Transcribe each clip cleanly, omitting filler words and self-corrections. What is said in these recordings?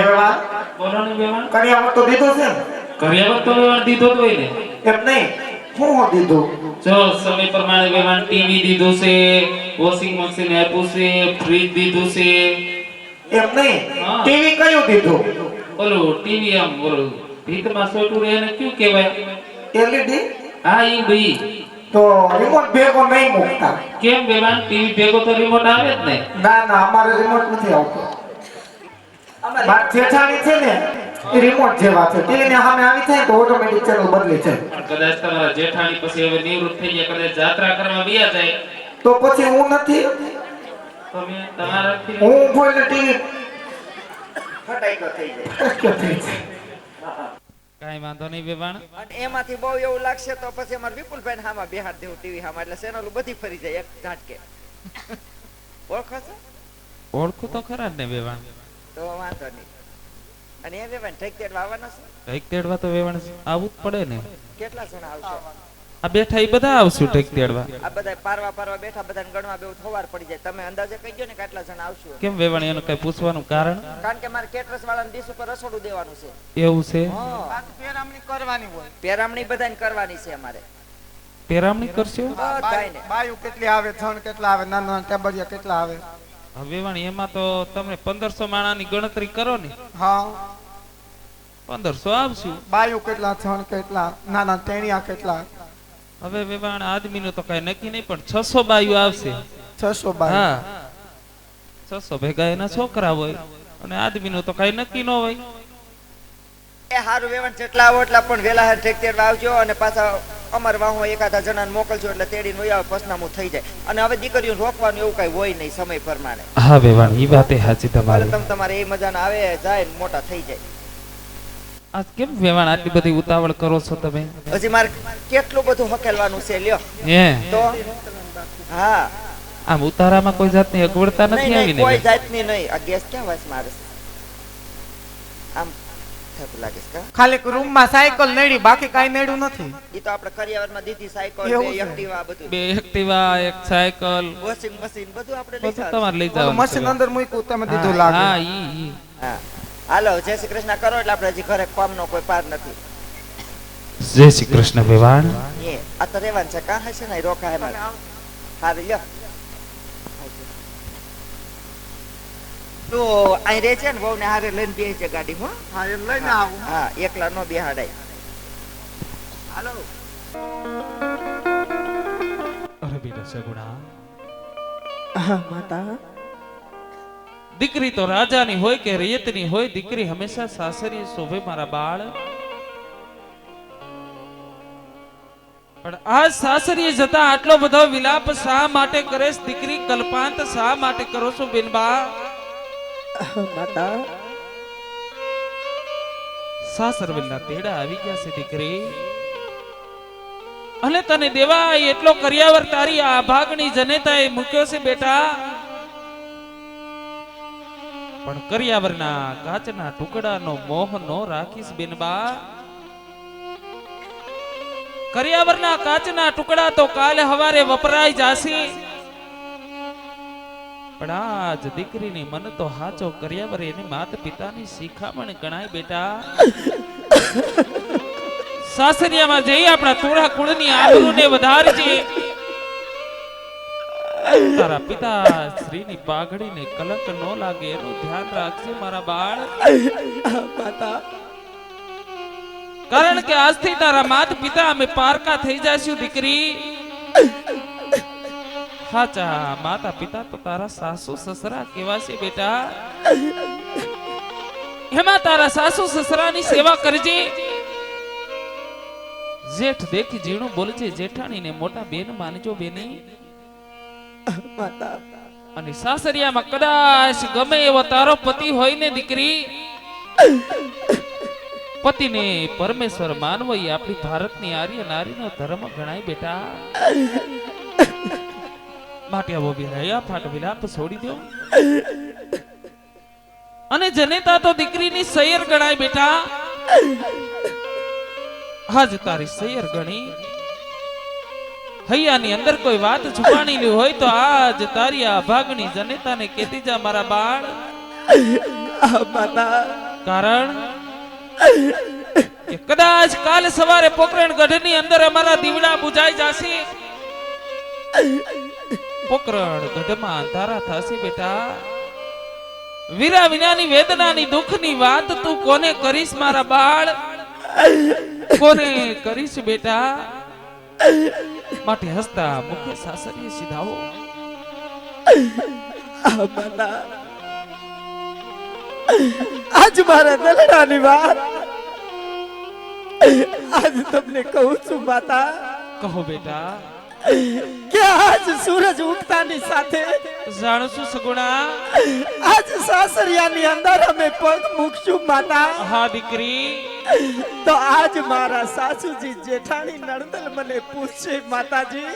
વેવા બોલો ને વેવાણ. કરિયાવર તો દીધો છે ને? કરિયાવર તો વેવાણ દીધો જ હોય ને. એમ નહીં, હું દીધું? જો સમય પ્રમાણે વેવાણ ટીવી દીધું છે, વોશિંગ મશીન આપ્યું છે, ફ્રીજ દીધું છે. એમ નહીં, હા. ટીવી કયું દીધું? ઓલું ટીવી આમ ઓલું ભીતમાં સોટું રહે ને કયું કહેવાય? એલઈડી? હા ઈ બી. તો રિમોટ ભેગો નહીં મૂકતા. કેમ વેવાણ ટીવી ભેગો તો રિમોટ આવે જ ને? ના ના, અમારે રિમોટ નથી આવતો. માર જેઠાણી છે ને એ રિમોટ જેવા છે, ટીવી ને સામે આવી થાય તો ઓટોમેટિક ચેનલ બદલી છે. પણ કદાચ તમારા જેઠાણી પછી હવે નિવૃત્ત થઈ ગયા, કદાચ જાત્રા કરવા વ્યા જાય તો પછી હું નથી, તમે તમારાથી હું બોલે ટીવી ફટાઈકો થઈ જાય. કાઈ વાંધો નહીં વેવાણ. અને એમાંથી બહુ એવું લાગશે તો પછી અમારે વિપુલભાઈ હામાં બેહાડ દેવું ટીવી હામાં, એટલે ચેનલ બધી ફરી જાય એક ઝાટકે. ઓળખો છો? ઓળખું તો ખરા જ ને વેવાણ. તો વાંધો નહીં. અને એ વેવાણ ઠેક તેડવા આવવાના છે? ટેક તેડવા તો વેવાણ આવવું જ પડે ને. કેટલા જણા આવશે? આ બેઠા ઈ બધા આવશું ટેક તેડવા. આ બધા પારવા બેઠા, બધાને ગણવા બેવું થવાર પડી જાય. તમે અંદાજે કહી દો ને કેટલા જણા આવશું. કેમ વેવાણ એનું કઈ પૂછવાનું કારણ? કારણ કે મારે કેટરસ વાળાને ડીશ ઉપર રસોડું દેવાનું છે. એવું છે? હા, પેરામણી કરવાની હોય. પેરામણી બધાને કરવાની છે અમારે. પેરામણી કરશો? બધાયને. બાયુ કેટલી આવે, થણ કેટલા આવે, નાના નાના ટેબરિયા કેટલા આવે? હવે વેવાણ એમાં તો તમે 1500 માણાની ગણતરી કરો ને. હા, 1500 આવશું. બાયુ કેટલા, થણ કેટલા, નાના ટેણિયા કેટલા? હવે વેવાણ આદમીનું તો કઈ નક્કી નહીં, પણ 600 બાયું આવશે. 600 બાયુ. હા, 600 ભેગા એના છોકરા હોય અને આદમીનું તો કઈ નક્કી ન હોય. એ હારું વેવાણ જેટલા આવો એટલા પણ વેલા હાર ઠેક તેડવા આવજો, અને પાછા અમાર વાહો એકાદા જણાને મોકલજો એટલે તેડીને વહી આવે, પસનામું થઈ જાય. અને હવે દીકરીઓ રોકવાનું એવું કઈ હોય નહીં સમય પ્રમાણે. હા વેવાણ ઈ વાત એ સાચી તમારી. તમે તમારે એ મજાના આવે જાય ને મોટા થઈ જાય. આ કેમ વેવાણ આટલી બધી ઉતાવળ કરો છો તમે? હજી મારે કેટલું બધું હકેલવાનું છે લ્યો. હે તો હા, આમ ઉતારામાં કોઈ જાતની અગવડતા નથી નહીં આવી નહીં, કોઈ ને? જાતની નહીં. આ ગેસ ક્યાં વાસ મારે છે? આમ થતું લાગે છે કા? ખાલી રૂમ માં સાયકલ નડી, બાકી કઈ નડ્યું નથી. ઈ તો આપણે કરિયાવરમાં દીધી સાયકલ, એવું બે છે? એક્ટિવા બધું, બે એક્ટિવા, એક સાયકલ, વોશિંગ મશીન બધું આપણે લઈ બધું જાવ. તમારે લઈ ઓલું જવાનું મશીન છે. અંદર મૂક્યું તમે દીધું હા લાગે. ઈ હા, હાલો જય શ્રી કૃષ્ણ કરો એટલે આપણે હજી ઘરે કામનો કોઈ પાર નથી. જય શ્રી કૃષ્ણ વેવાણ. એ આ તો રહેવાનું છે, કાં હશે ને રોકા હે મારે. હારી લ્યો. તો અહીં રહે છે ને વહુ ને હારે લઈને બેસી છે ગાડીમાં. હા, એમ લઈને આવું. હા, એકલા નો બેહાડાય. હાલો. અરે બેટા સગુણા, હા માતા. દીકરી તો રાજાની હોય કે રૈયતની હોય, દીકરી હંમેશા સાસરીએ શોભે મારા બાળ. પણ આ સાસરીએ જતા આટલો બધો વિલાપ શા માટે કરેશ દીકરી? કલ્પાંત શા માટે કરો છો બેનબા? માતા, સાસરવેલના તેડા આવી ગયા છે દીકરી, અને તને દેવા એટલો કરિયાવર તારી આ ભાગની જનેતાએ મૂક્યો છે બેટા. પણ કરિયાવરના કાચના ટુકડાનો મોહ નો રાખીશ બેનબા. કરિયાવરના કાચના ટુકડા તો કાલે હવારે વપરાઈ જાશે, પણ આજ દીકરીની મન તો હાચો કરિયાવર એની માત પિતાની શિખામણ ગણાય બેટા. સાસરિયામાં જઈ આપણા તોડા કુળની આબરૂને વધારજે. તારા પિતા શ્રીની પાઘડીને કલંક ન લાગે એનું ધ્યાન રાખજે મારા બાળ. કારણ કે આજથી તારા માત પિતા અમે પારકા થઈ જાશું દીકરી. હાચા માતા પિતા તો તારા સાસુ સસરા કેવા છે બેટા. એમાં તારા સાસુ સસરાની સેવા કરજે. જેઠ દેખી જીણું બોલજે, જેઠાણીને મોટા બેન માનજો બેની. અને સાસરિયામાં કદાચ ગમે એવો તારો પતિ હોય ને દીકરી, પતિને પરમેશ્વર માનવો એ આપણી ભારતની આર્ય નારીનો ધર્મ ગણાય બેટા. માટે આવો વિરાયા ફાટ વિલાપ છોડી દો, અને જનેતા તો દીકરીની સૈયર ગણાય બેટા. આજ તારી સૈયર ગણી, હૈયાની અંદર કોઈ વાત છુપાણેલી હોય તો આજ તારી આ ભાગની જનેતાને કેતી જા મારા બાળ. કારણ કે કદાચ કાલ સવારે પોકરણ ગઢની અંદર અમારા દીવડા બુજાઈ જશે, પોકરણ ગઢમાં અંધારા થશે બેટા. વીરા વિનાની વેદનાની દુઃખની વાત તું કોને કરીશ મારા બાળ, કોને કરીશ બેટા? માટે હસતા મુખે સાસરીએ સીધાઓ. આજ મારા દલડાની વાત આજ તમને કહું છું માતા, કહો બેટા. કે આજ સૂરજ ઉગતાની સાથે જાણું છું સગુણા, આજ સાસરિયાની અંદર અમે પગ મૂકશું માતા. હા દીકરી. તો આજ મારા સાસુજી જેઠાણી નણંદલ મને પૂછશે માતાજી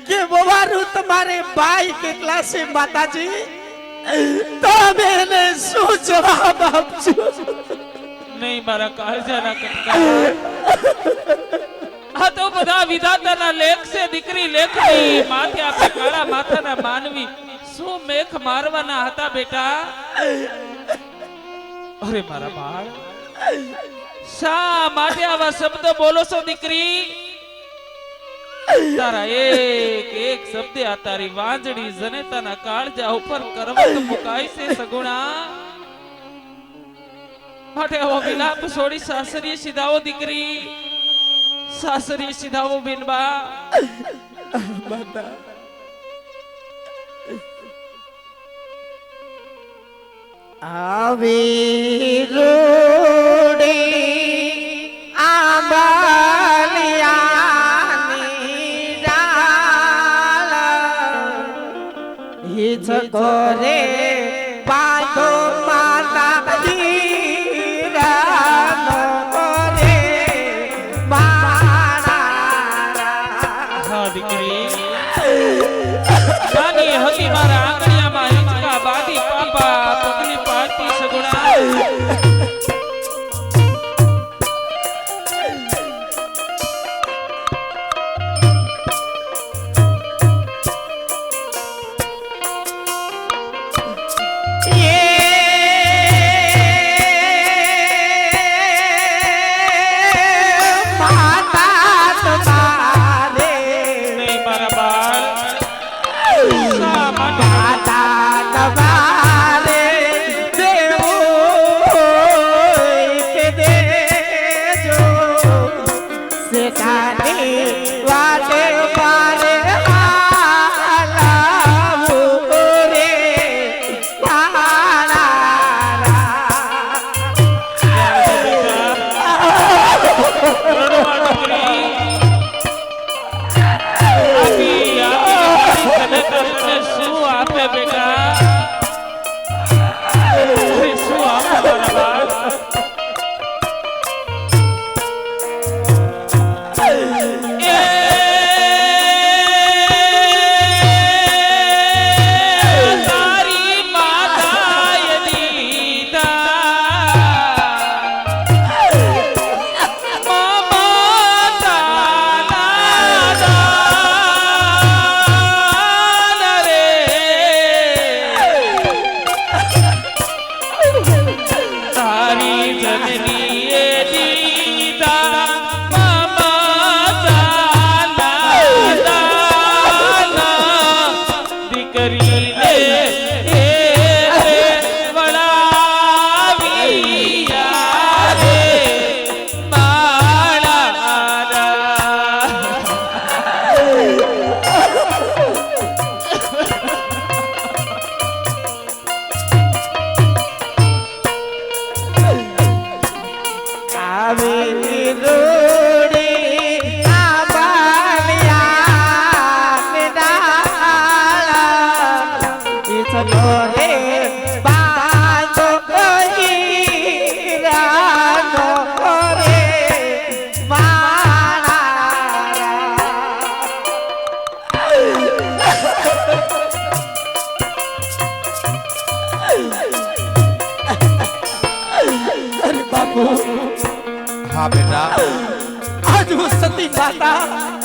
કે વવારું તમારે ભાઈ કેટલા છે માતાજી, તો અમે એને શું જવાબ આપશું? નહીં મારા કાળજાના કટકા, આ તો બધા વિધાતાના લેખ છે દીકરી, લેખ નહીં. માથે આપણે કાળા માથાના માનવી શું મેખ મારવાના હતા બેટા? અરે મારા બાળ, શા માટે આવા શબ્દ બોલો છો દીકરી? તારા એક એક શબ્દે આ તારી વાંજણી જનેતાના કાળજા ઉપર કરવત મુકાય છે સગુણા. માટે આવો વિલાપ છોડી સાસરીએ સીધાઓ દીકરી, સાસરીએ સીધાઓ બેનબા. આવી રૂડી આંબાલિયાની ડાળ હિચકો રે બાંધો માતા દીરાનો રે મારા. હા દીકરી, નાની હતી મારા આંગણિયામાં હિંચકા બાંધી પાપા પગલી પાડતી સગુણા. નહીં મારા બાળ, શા માટે? હા બેટા, આજ હું સતી માતા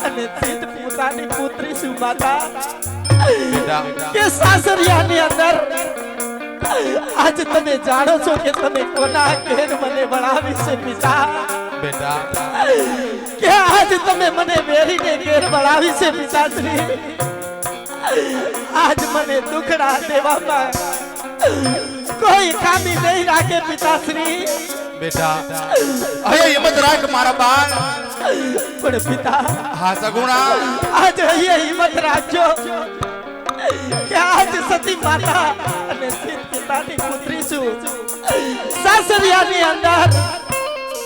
અને તીત પોતાની પુત્રી છું માતા. બેટા કે સાસરિયાની અંદર આજ તમે જાણો છો કે તમે કોના ઘેર મને ભણાવી છે પિતા બેટા કે આજ તમે મને વેરીને ઘેર ભણાવી છે પિતાશ્રી આજ મને દુખડા દેવામાં કોઈ ખામી નહીં રાખે પિતાશ્રી બેટા હવે હિંમત રાખ મારા બાળ પણ પિતા હા સગુણા આજ અહીંયા હિંમત રાખજો કે આજ સતી માતા અને સિદ્ધ પિતાની પુત્રી છું સાસરિયાની અંદર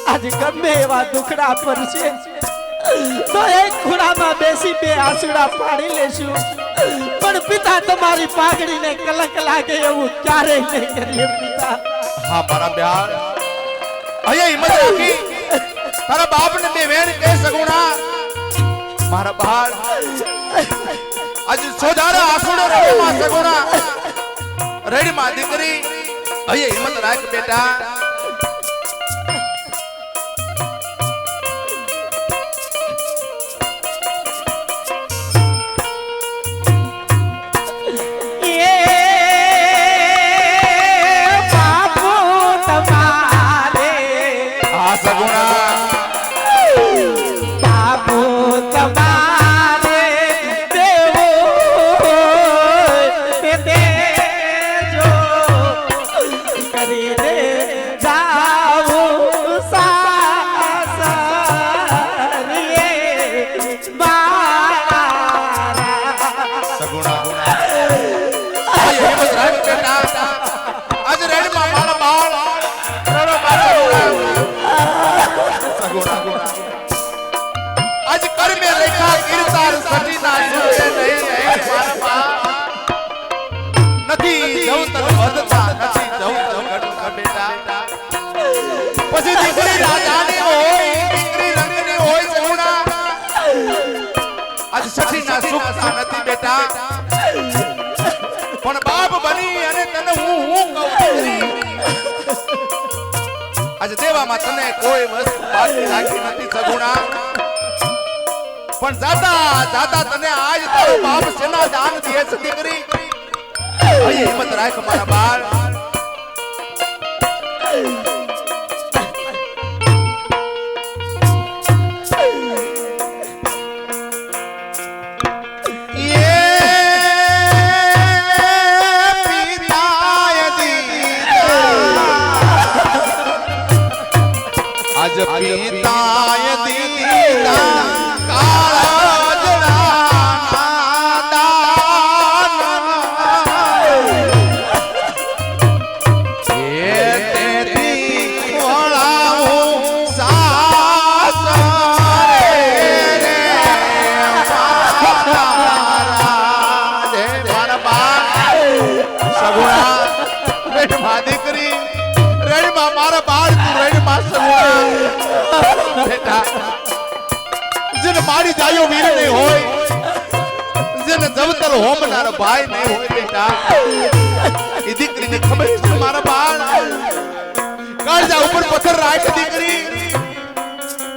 આજ ગમે એવા દુખડા પડશે તો એક ખૂણામાં બેસી બે આંસુડા પાડી લેશું પણ પિતા તમારી પાઘડીને કલંક લાગે એવું ક્યારેય નહીં કરીએ પિતા હા મારા બાળ હવે હિંમત રાખી તારા બાપને બે વેણ કે સગુણા મારા બાળ આજ સોજારા આસુડો રેડીમાં સગુણા રેડીમાં દીકરી હવે હિંમત રાખ બેટા પછી દીકરી રાજાની હોય દીકરી રંગની હોય સગુણા આજ સખીના સુખતા નથી બેટા પણ બાપ બની અને તને હું કહું દીકરી આજ દેવામાં તને કોઈ વસ્તુ બાકી રાખી નથી સગુણા પણ જાતા જાતા તને આજ તારો બાપ સેના દાન દે છે દીકરી અહીં હિંમત રાખ મારા બાળ आज पिताय दीना મારી જાયો વીર નહીં હોય જેને જવતર હોમનાર ભાઈ નહીં હોય બેટા એ દીકરીને ખબર છે મારા બાળ કાળજા ઉપર પથ્થર રાખ દીકરી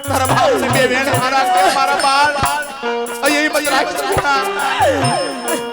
તારા બાપને બે વેણ હારા કે મારા બાળ અહીં મત રાખ